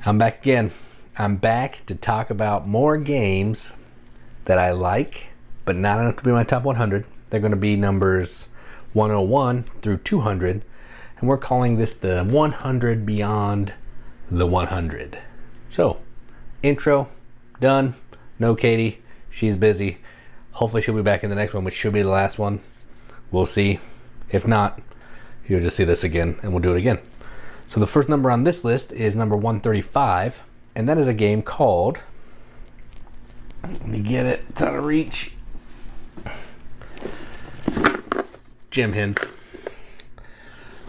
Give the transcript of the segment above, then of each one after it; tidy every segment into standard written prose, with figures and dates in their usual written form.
I'm back again. I'm back to talk about more games that I like, but not enough to be my top 100. They're going to be numbers 101 through 200, and we're calling this the 100 Beyond the 100. So, intro, done. No Katie, she's busy. Hopefully she'll be back in the next one, which should be the last one. We'll see. If not, you'll just see this again, and we'll do it again. So the first number on this list is number 135, and that is a game called, let me get it, it's out of reach, Cinch Hint.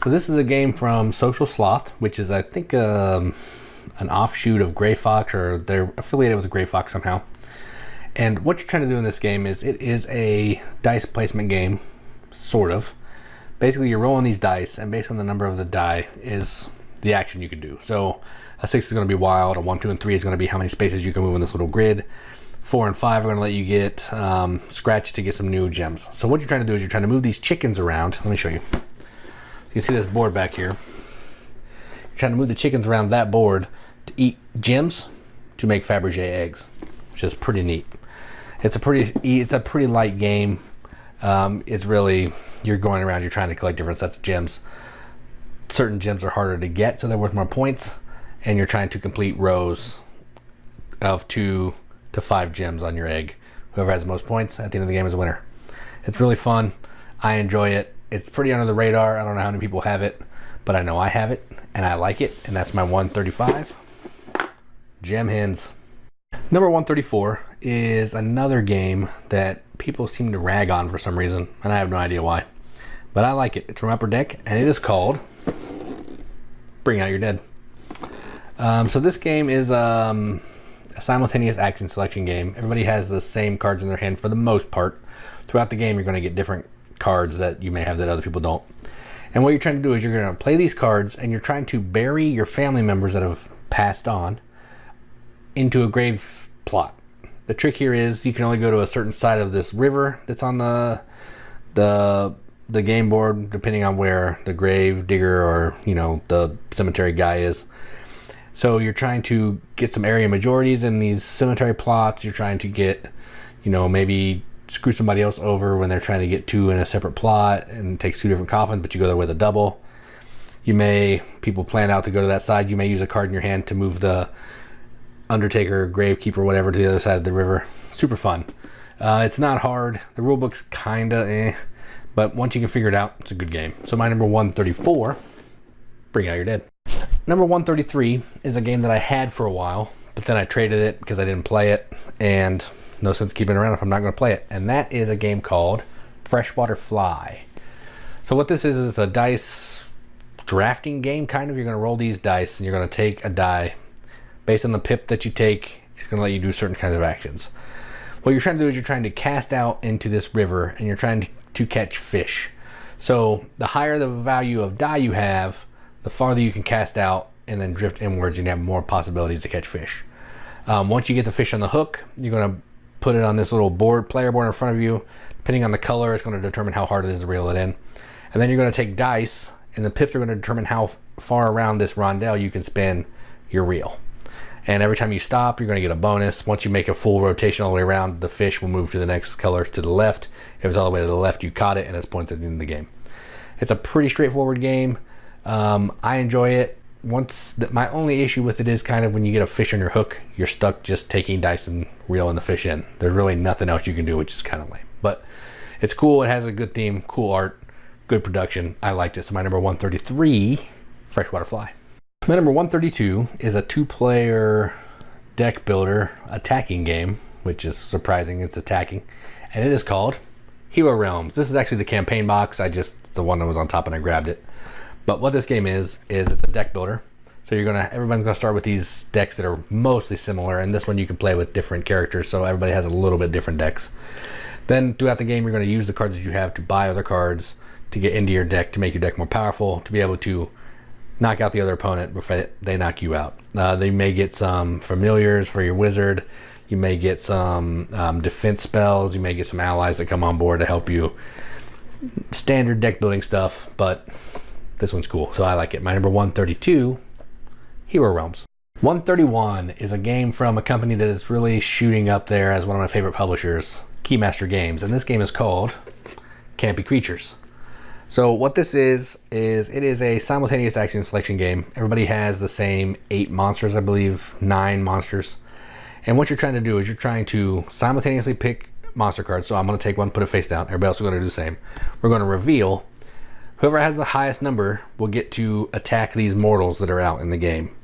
So this is a game from Social Sloth, which is, I think, an offshoot of Gray Fox, or they're affiliated with Gray Fox somehow. And what you're trying to do in this game is, it is a dice placement game, sort of. Basically, you're rolling these dice, and based on the number of the die is the action you can do. So a 6 is going to be wild, a 1, 2, and 3 is going to be how many spaces you can move in this little grid. 4 and 5 are going to let you get scratch to get some new gems. So what you're trying to do is you're trying to move these chickens around. Let me show you. You can see this board back here. You're trying to move the chickens around that board to eat gems to make Fabergé eggs, which is pretty neat. It's a pretty light game. It's really, you're going around, you're trying to collect different sets of gems. Certain gems are harder to get, so they're worth more points, and you're trying to complete rows of 2 to 5 gems on your egg. Whoever has the most points at the end of the game is a winner. It's really fun. I enjoy it. It's pretty under the radar. I don't know how many people have it, but I know I have it, and I like it, and that's my 135. Cinch Hint. Number 134 is another game that people seem to rag on for some reason, and I have no idea why. But I like it. It's from Upper Deck, and it is called Bring Out Your Dead. So this game is a simultaneous action selection game. Everybody has the same cards in their hand for the most part. Throughout the game, you're going to get different cards that you may have that other people don't. And what you're trying to do is you're going to play these cards, and you're trying to bury your family members that have passed on into a grave plot. The trick here is you can only go to a certain side of this river that's on the game board, depending on where the grave digger or, you know, the cemetery guy is. So you're trying to get some area majorities in these cemetery plots. You're trying to get, you know, maybe screw somebody else over when they're trying to get 2 in a separate plot, and it takes 2 different coffins, but you go there with a double. People plan out to go to that side. You may use a card in your hand to move the Undertaker, Gravekeeper, whatever, to the other side of the river. Super fun. It's not hard. The rulebook's kinda but once you can figure it out, it's a good game. So my number 134, Bring Out Your Dead. Number 133 is a game that I had for a while, but then I traded it because I didn't play it, and no sense keeping it around if I'm not going to play it. And that is a game called Freshwater Fly. So what this is a dice drafting game, kind of. You're going to roll these dice, and you're going to take a die. Based on the pip that you take, it's going to let you do certain kinds of actions. What you're trying to do is you're trying to cast out into this river, and you're trying to catch fish. So the higher the value of die you have, the farther you can cast out and then drift inwards, and you have more possibilities to catch fish. Once you get the fish on the hook, you're going to put it on this little player board in front of you. Depending on the color, it's going to determine how hard it is to reel it in. And then you're going to take dice, and the pips are going to determine how far around this rondelle you can spin your reel. And every time you stop, you're going to get a bonus. Once you make a full rotation all the way around, the fish will move to the next color to the left. If it's all the way to the left, you caught it, and it's points at the end of the game. It's a pretty straightforward game. I enjoy it. My only issue with it is kind of when you get a fish on your hook, you're stuck just taking dice and reeling the fish in. There's really nothing else you can do, which is kind of lame. But it's cool. It has a good theme, cool art, good production. I liked it. So my number 133, Freshwater Fly. My number 132 is a 2-player deck builder attacking game, which is surprising. It's attacking, and it is called Hero Realms. This is actually the campaign box. It's the one that was on top, and I grabbed it. But what this game is it's a deck builder. So everyone's gonna start with these decks that are mostly similar, and this one you can play with different characters, so everybody has a little bit different decks. Then throughout the game, you're gonna use the cards that you have to buy other cards to get into your deck, to make your deck more powerful, to be able to knock out the other opponent before they knock you out. They may get some familiars for your wizard. You may get some defense spells. You may get some allies that come on board to help you. Standard deck building stuff, but this one's cool, so I like it. My number 132, Hero Realms. 131 is a game from a company that is really shooting up there as one of my favorite publishers, Keymaster Games, and this game is called Cant Be Creatures. So what this is it is a simultaneous action selection game. Everybody has the same 8 monsters, I believe, 9 monsters. And what you're trying to do is you're trying to simultaneously pick monster cards. So I'm going to take one, put it face down. Everybody else is going to do the same. We're going to reveal. Whoever has the highest number will get to attack these mortals that are out in the game.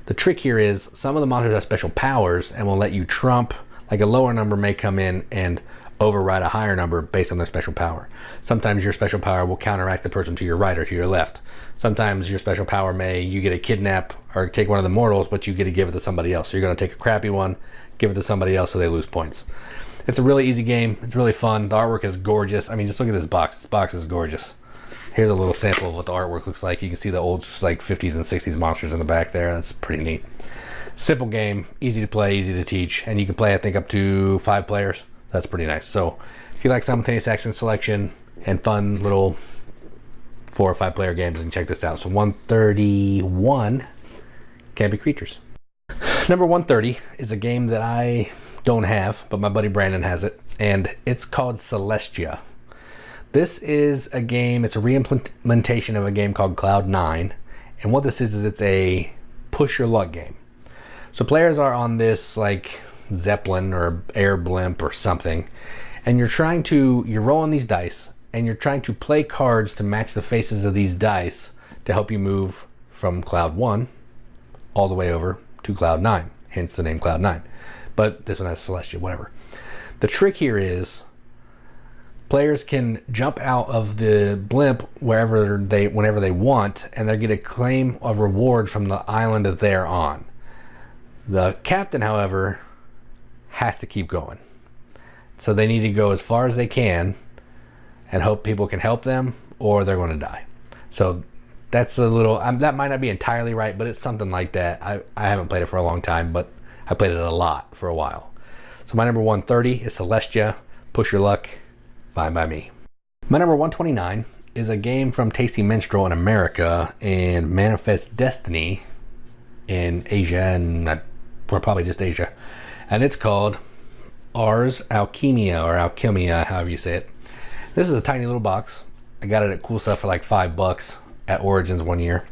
The trick here is some of the monsters have special powers and will let you trump, like a lower number may come in and override a higher number based on their special power. Sometimes your special power will counteract the person to your right or to your left. Sometimes your special power you get a kidnap or take one of the mortals, but you get to give it to somebody else. So you're going to take a crappy one, give it to somebody else so they lose points. It's a really easy game. It's really fun. The artwork is gorgeous. I mean, just look at this box. This box is gorgeous. Here's a little sample of what the artwork looks like. You can see the old like 50s and 60s monsters in the back there. That's pretty neat. Simple game, easy to play, easy to teach, and you can play, I think, up to 5 players. That's pretty nice. So if you like simultaneous action selection and fun little 4 or 5 player games, you can check this out. So 131, Cant Be Creatures. Number 130 is a game that I don't have, but my buddy Brandon has it, and it's called Celestia. This is a game, it's a re-implementation of a game called Cloud 9, and what this is it's a push your luck game. So players are on this like Zeppelin or air blimp or something, and you're rolling these dice and you're trying to play cards to match the faces of these dice to help you move from Cloud 1 all the way over to Cloud 9, hence the name Cloud 9. But this one has Celestia, whatever. The trick here is players can jump out of the blimp whenever they want, and they get to claim a reward from the island that they're on. The captain, however, has to keep going. So they need to go as far as they can and hope people can help them or they're going to die. So that's a little, that might not be entirely right, but it's something like that. I haven't played it for a long time, but I played it a lot for a while. So my number 130 is Celestia, Push Your Luck, fine by me. My number 129 is a game from Tasty Minstrel in America and Manifest Destiny in Asia, and probably just Asia. And it's called ARS Alchimia, or Alchimia, however you say it. This is a tiny little box. I got it at Cool Stuff for like $5 at Origins one year.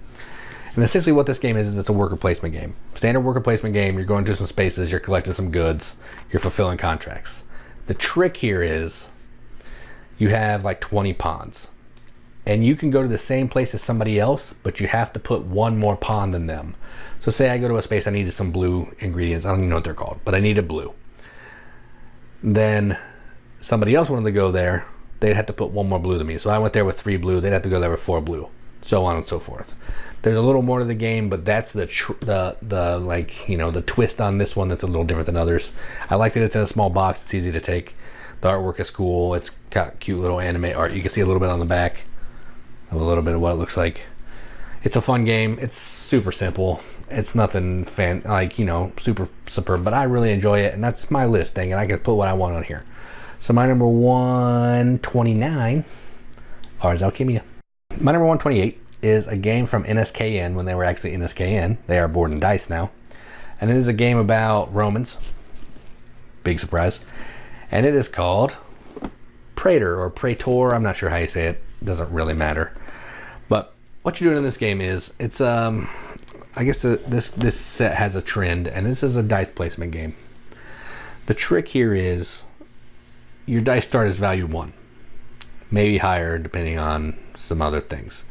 And essentially what this game is it's a worker placement game. Standard worker placement game. You're going to some spaces, you're collecting some goods, you're fulfilling contracts. The trick here is you have like 20 pawns. And you can go to the same place as somebody else, but you have to put one more pawn than them. So say I go to a space, I needed some blue ingredients. I don't even know what they're called, but I needed blue. Then somebody else wanted to go there. They'd have to put one more blue than me. So I went there with 3 blue. They'd have to go there with 4 blue. So on and so forth. There's a little more to the game, but that's the twist on this one that's a little different than others. I like that it's in a small box. It's easy to take. The artwork is cool. It's got cute little anime art. You can see a little bit on the back of a little bit of what it looks like. It's a fun game. It's super simple. It's nothing super superb, but I really enjoy it, and that's my list thing, and I can put what I want on here. So my number 129, ARS Alchimia. My number 128 is a game from NSKN when they were actually NSKN. They are Board and Dice now. And it is a game about Romans. Big surprise. And it is called Praetor or Praetor. I'm not sure how you say it. It doesn't really matter. But what you're doing in this game is, it's I guess this set has a trend, and this is a dice placement game. The trick here is your dice start as value 1. Maybe higher depending on some other things.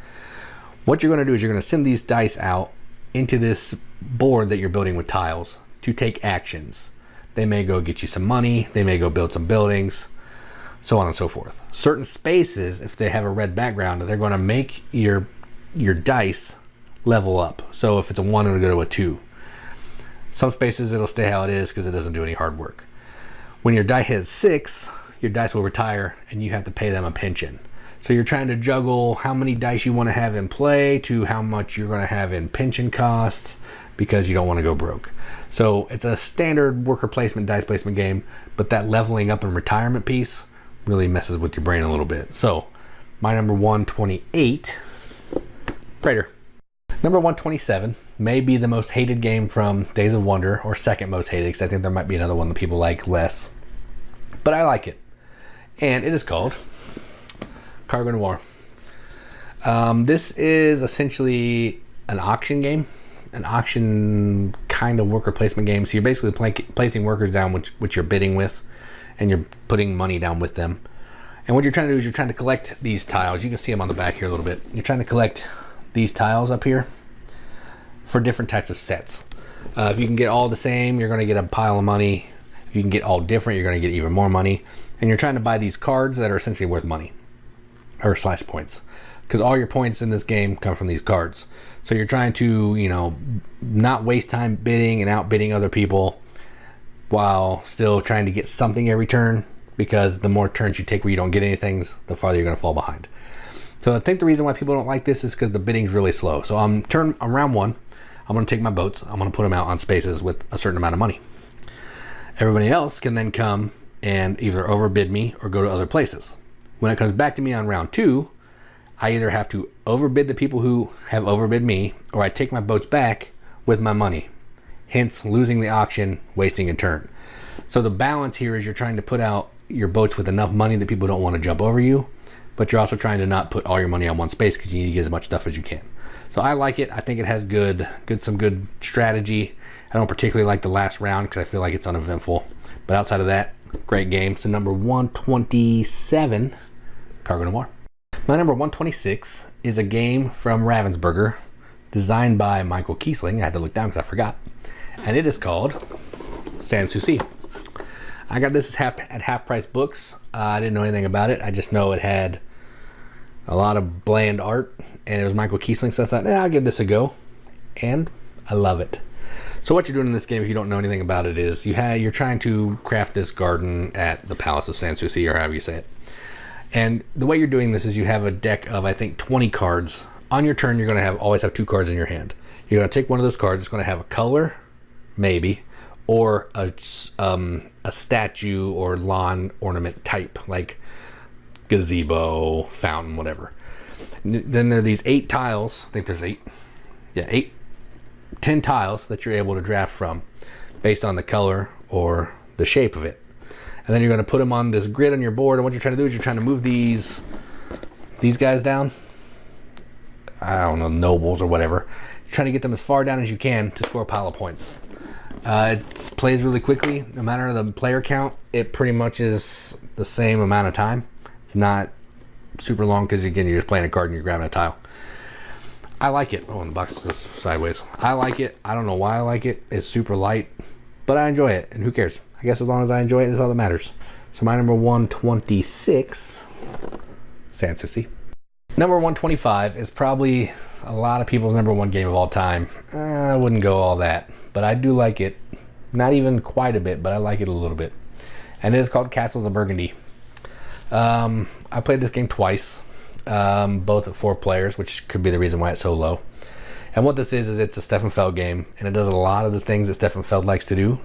What you're going to do is you're going to send these dice out into this board that you're building with tiles to take actions. They may go get you some money, they may go build some buildings, so on and so forth. Certain spaces, if they have a red background, they're going to make your dice level up. So if it's a 1, it'll go to a 2. Some spaces it'll stay how it is because it doesn't do any hard work. When your die hits 6, your dice will retire and you have to pay them a pension. So you're trying to juggle how many dice you want to have in play to how much you're going to have in pension costs because you don't want to go broke. So it's a standard worker placement, dice placement game, but that leveling up and retirement piece really messes with your brain a little bit. So my number 128, Praetor. Number 127 may be the most hated game from Days of Wonder, or second most hated, because I think there might be another one that people like less. But I like it. And it is called Cargo Noir. This is essentially an auction game, an auction kind of worker placement game. So you're basically placing workers down which you're bidding with, and you're putting money down with them. And what you're trying to do is you're trying to collect these tiles. You can see them on the back here a little bit. You're trying to collect these tiles up here for different types of sets. If you can get all the same, you're going to get a pile of money. If you can get all different, you're going to get even more money. And you're trying to buy these cards that are essentially worth money, or slash points, because all your points in this game come from these cards. So you're trying to, you know, not waste time bidding and outbidding other people while still trying to get something every turn, because the more turns you take where you don't get anything, the farther you're going to fall behind. So I think the reason why people don't like this is because the bidding's really slow. So on round one, I'm going to take my boats, I'm going to put them out on spaces with a certain amount of money. Everybody else can then come and either overbid me or go to other places. When it comes back to me on round two, I either have to overbid the people who have overbid me, or I take my boats back with my money. Hence losing the auction, wasting a turn. So the balance here is you're trying to put out your boats with enough money that people don't want to jump over you, but you're also trying to not put all your money on one space because you need to get as much stuff as you can. So I like it. I think it has some good strategy. I don't particularly like the last round because I feel like it's uneventful. But outside of that, great game. So number 127, Cargo Noir. My number 126 is a game from Ravensburger, designed by Michael Kiesling. I had to look down because I forgot. And it is called Sanssouci. I got this at Half Price Books. I didn't know anything about it. I just know it had a lot of bland art, and it was Michael Kiesling, so I thought, I'll give this a go. And I love it. So what you're doing in this game, if you don't know anything about it, is you're trying to craft this garden at the Palace of Sanssouci, or however you say it. And the way you're doing this is you have a deck of, I think, 20 cards. On your turn, you're going to always have 2 cards in your hand. You're going to take one of those cards. It's going to have a color, maybe, or a statue or lawn ornament type, like gazebo, fountain, whatever. Then there are these 8 tiles. I think there's 8. Yeah, 10 tiles that you're able to draft from based on the color or the shape of it. And then you're going to put them on this grid on your board, and what you're trying to do is you're trying to move these guys down. I don't know, nobles or whatever. You're trying to get them as far down as you can to score a pile of points. It plays really quickly. No matter the player count, it pretty much is the same amount of time. It's not super long because, again, you're just playing a card and you're grabbing a tile. I like it. Oh, and the box is sideways. I like it. I don't know why I like it. It's super light, but I enjoy it, and who cares? I guess as long as I enjoy it, that's all that matters. So my number 126, Sanssouci. Number 125 is probably a lot of people's number 1 game of all time. I wouldn't go all that, but I do like it. Not even quite a bit, but I like it a little bit. And it is called Castles of Burgundy. I played this game twice, both at 4 players, which could be the reason why it's so low. And what this is it's a Stefan Feld game, and it does a lot of the things that Stefan Feld likes to do,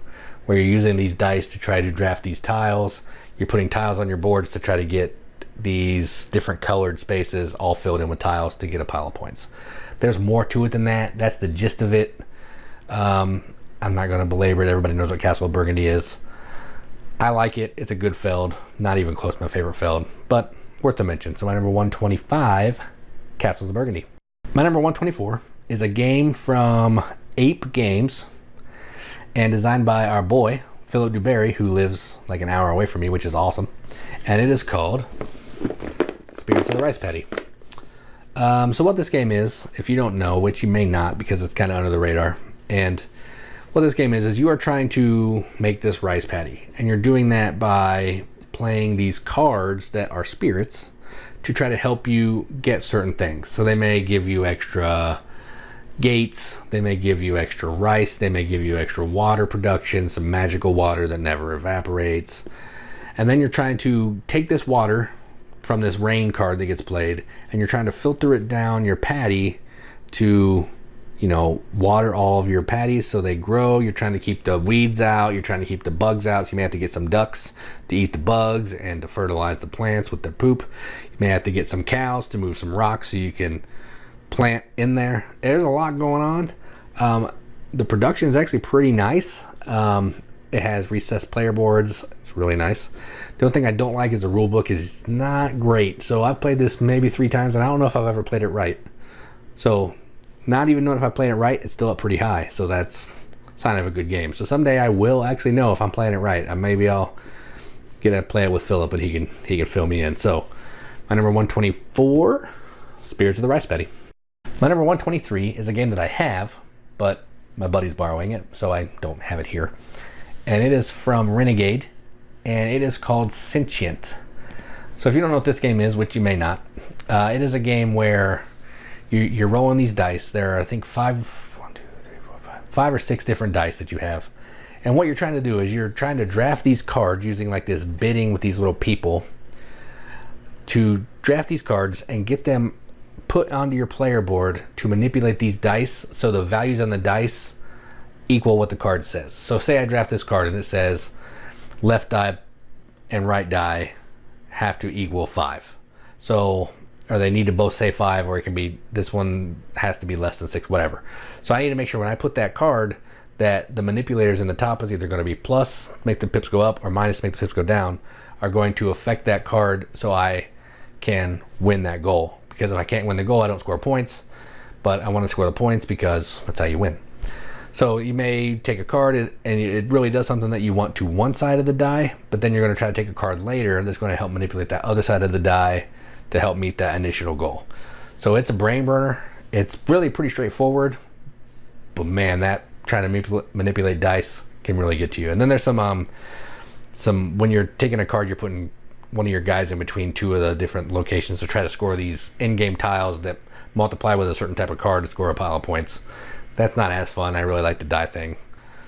where you're using these dice to try to draft these tiles. You're putting tiles on your boards to try to get these different colored spaces all filled in with tiles to get a pile of points. There's more to it than that. That's the gist of it. I'm not going to belabor it. Everybody knows what Castle of Burgundy is. I like it. It's a good Feld. Not even close to my favorite Feld, but worth a mention. So my number 125, Castles of Burgundy. My number 124 is a game from Ape Games and designed by our boy, Philip Dubarry, who lives like an hour away from me, which is awesome. And it is called Spirits of the Rice Paddy. So what this game is, if you don't know, which you may not because it's kind of under the radar, and what this game is you are trying to make this rice paddy, and you're doing that by playing these cards that are spirits to try to help you get certain things. So they may give you extra gates, they may give you extra rice, they may give you extra water production, some magical water that never evaporates. And then you're trying to take this water from this rain card that gets played, and you're trying to filter it down your paddy to, you know, water all of your paddies so they grow. You're trying to keep the weeds out, you're trying to keep the bugs out, so you may have to get some ducks to eat the bugs and to fertilize the plants with their poop. You may have to get some cows to move some rocks so you can plant in there. There's a lot going on. The production is actually pretty nice. It has recessed player boards. It's really nice. The only thing I don't like is the rule book is not great. So I've played this maybe 3 times and I don't know if I've ever played it right. So not even knowing if I played it right, it's still up pretty high. So that's a sign of a good game. So someday I will actually know if I'm playing it right. Maybe I'll get to play it with Philip and he can fill me in. So my number 124, Spirits of the Rice Paddy. My number 123 is a game that I have, but my buddy's borrowing it, so I don't have it here. And it is from Renegade, and it is called Cinch Hint. So if you don't know what this game is, which you may not, it is a game where you're rolling these dice. There are, I think, 5 or 6 different dice that you have. And what you're trying to do is you're trying to draft these cards using like this bidding with these little people to draft these cards and get them put onto your player board to manipulate these dice so the values on the dice equal what the card says. So say I draft this card and it says left die and right die have to equal 5. So, or they need to both say 5, or it can be this one has to be less than 6, whatever. So I need to make sure when I put that card that the manipulators in the top is either going to be plus, make the pips go up, or minus, make the pips go down, are going to affect that card so I can win that goal. Because if I can't win the goal, I don't score points, but I want to score the points because that's how you win. So you may take a card and it really does something that you want to one side of the die, but then you're going to try to take a card later that's going to help manipulate that other side of the die to help meet that initial goal. So it's a brain burner. It's really pretty straightforward, but man, that trying to manipulate dice can really get to you. And then there's some when you're taking a card, you're putting one of your guys in between 2 of the different locations to try to score these in-game tiles that multiply with a certain type of card to score a pile of points. That's not as fun. I really like the die thing.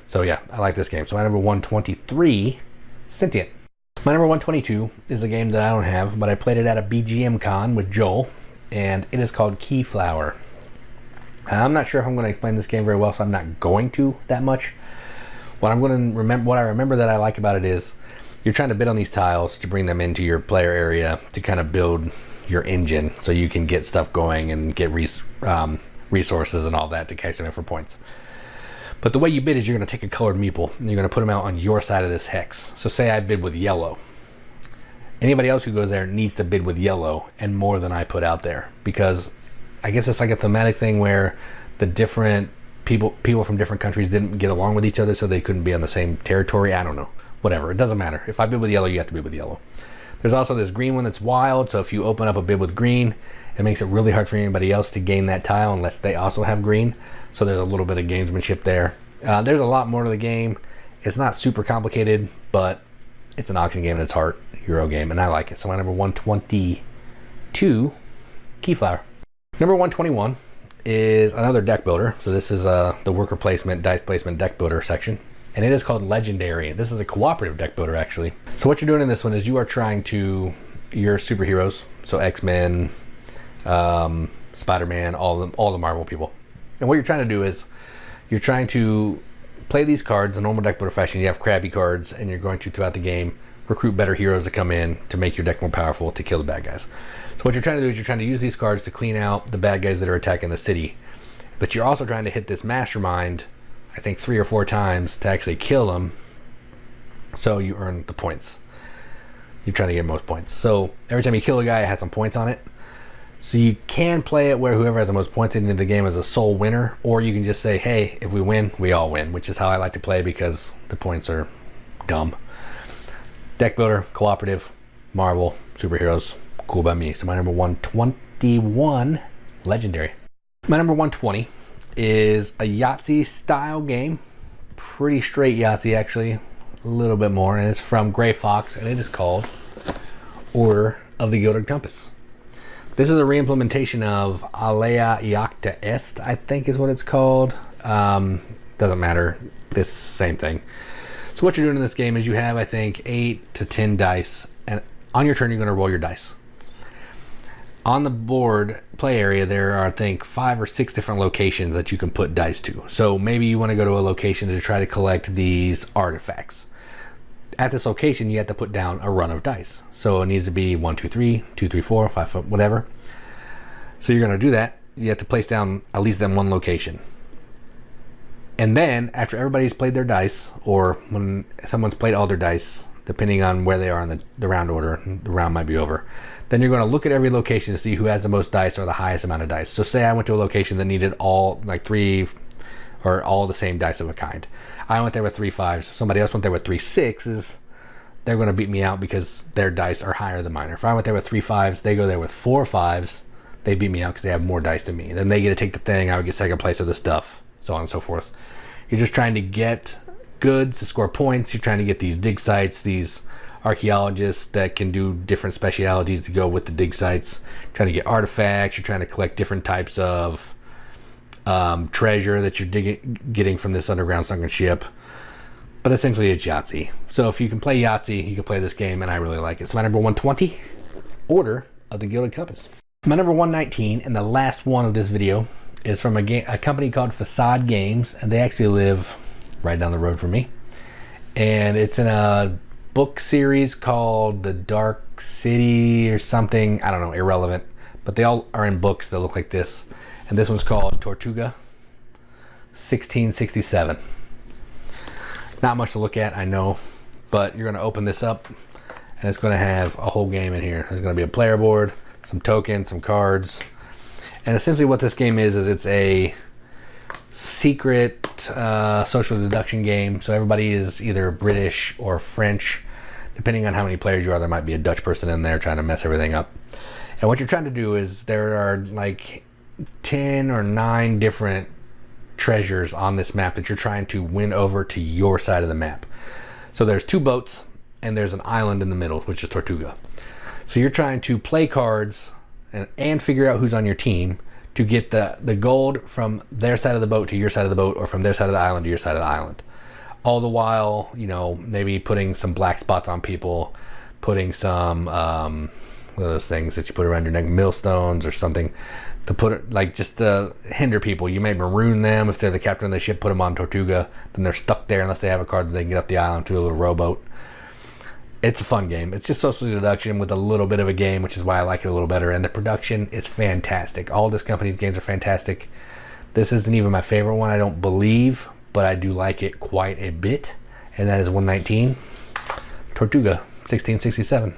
So yeah, I like this game. So my number 123, Cinch Hint. My number 122 is a game that I don't have, but I played it at a BGM con with Joel, and it is called Keyflower. I'm not sure if I'm going to explain this game very well, so I'm not going to that much. What I remember that I like about it is you're trying to bid on these tiles to bring them into your player area to kind of build your engine so you can get stuff going and get resources and all that to cash them in for points. But the way you bid is you're going to take a colored meeple and you're going to put them out on your side of this hex. So say I bid with yellow. Anybody else who goes there needs to bid with yellow and more than I put out there, because I guess it's like a thematic thing where the different people from different countries didn't get along with each other, so they couldn't be on the same territory. I don't know. Whatever. It doesn't matter. If I bid with yellow, you have to bid with yellow. There's also this green one that's wild, so if you open up a bid with green, it makes it really hard for anybody else to gain that tile unless they also have green. So there's a little bit of gamesmanship there. There's a lot more to the game. It's not super complicated, but it's an auction game at its heart, Euro game, and I like it. So my number 122, Keyflower. Number 121 is another deck builder. So this is the worker placement, dice placement, deck builder section. And it is called Legendary. This is a cooperative deck builder, actually. So what you're doing in this one is you are trying to, your superheroes, so X-Men, Spider-Man, all the Marvel people. And what you're trying to do is you're trying to play these cards in normal deck builder fashion. You have crabby cards, and you're going to, throughout the game, recruit better heroes to come in to make your deck more powerful to kill the bad guys. So what you're trying to do is you're trying to use these cards to clean out the bad guys that are attacking the city. But you're also trying to hit this mastermind, I think 3 or 4 times to actually kill them, so you earn the points. You're trying to get most points. So every time you kill a guy, it has some points on it. So you can play it where whoever has the most points into the game is a sole winner, or you can just say, hey, if we win, we all win, which is how I like to play because the points are dumb. Deck builder, cooperative, Marvel, superheroes, cool by me. So my number 121, Legendary. My number 120 is a Yahtzee style game. Pretty straight Yahtzee, actually. A little bit more. And it's from Gray Fox, and it is called Order of the Gilded Compass. This is a reimplementation of Alea Iacta Est, I think is what it's called. Doesn't matter. This is the same thing. So what you're doing in this game is you have, I think, 8 to 10 dice. And on your turn, you're going to roll your dice. On the board play area, there are, I think, 5 or 6 different locations that you can put dice to. So maybe you want to go to a location to try to collect these artifacts. At this location, you have to put down a run of dice. So it needs to be 1, 2, 3, 2, 3, 4, 5, whatever. So you're going to do that. you have to place down at least in one location. And then after everybody's played their dice, or when someone's played all their dice, depending on where they are in the round order, the round might be over, then you're going to look at every location to see who has the most dice or the highest amount of dice. So say I went to a location that needed all like 3 or all the same dice of a kind. I went there with 3 5s. Somebody else went there with 3 6s. They're going to beat me out because their dice are higher than mine. If I went there with 3 5s, they go there with 4 5s. They beat me out because they have more dice than me. Then they get to take the thing. I would get second place of the stuff, so on and so forth. You're just trying to get goods to score points. You're trying to get these dig sites, these archaeologists that can do different specialities to go with the dig sites. Trying to get artifacts. You're trying to collect different types of treasure that you're getting from this underground sunken ship. But essentially it's Yahtzee. So if you can play Yahtzee, you can play this game, and I really like it. So my number 120, Order of the Gilded Compass. My number 119, and the last one of this video, is from a company called Facade Games, and they actually live right down the road from me. And it's in a book series called The Dark City or something. I don't know, irrelevant. But they all are in books that look like this. And this one's called Tortuga 1667. Not much to look at, I know, but you're going to open this up and it's going to have a whole game in here. There's going to be a player board, some tokens, some cards. And essentially what this game is it's a secret social deduction game. So everybody is either British or French. Depending on how many players you are, there might be a Dutch person in there trying to mess everything up. And what you're trying to do is there are like 10 or 9 different treasures on this map that you're trying to win over to your side of the map. So there's 2 boats and there's an island in the middle, which is Tortuga. So you're trying to play cards and figure out who's on your team to get the gold from their side of the boat to your side of the boat, or from their side of the island to your side of the island. All the while, you know, maybe putting some black spots on people, putting some what are those things that you put around your neck, millstones or something, to put it like just to hinder people. You may maroon them if they're the captain of the ship, put them on Tortuga, then they're stuck there unless they have a card that they can get up the island to a little rowboat. It's a fun game. It's just social deduction with a little bit of a game, which is why I like it a little better. And the production is fantastic. All this company's games are fantastic. This isn't even my favorite one, I don't believe, but I do like it quite a bit. And that is 119, Tortuga 1667.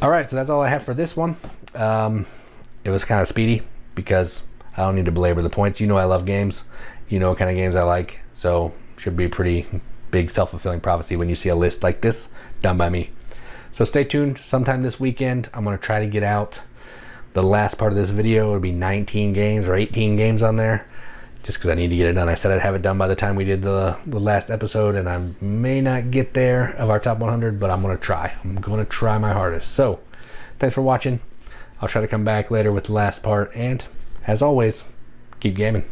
All right, so that's all I have for this one. It was kind of speedy because I don't need to belabor the points. You know I love games. You know what kind of games I like. So should be a pretty big self-fulfilling prophecy when you see a list like this done by me. So stay tuned. Sometime this weekend, I'm going to try to get out the last part of this video. It'll be 19 games or 18 games on there, just because I need to get it done. I said I'd have it done by the time we did the last episode, and I may not get there of our top 100, but I'm going to try. I'm going to try my hardest. So thanks for watching. I'll try to come back later with the last part, and as always, keep gaming.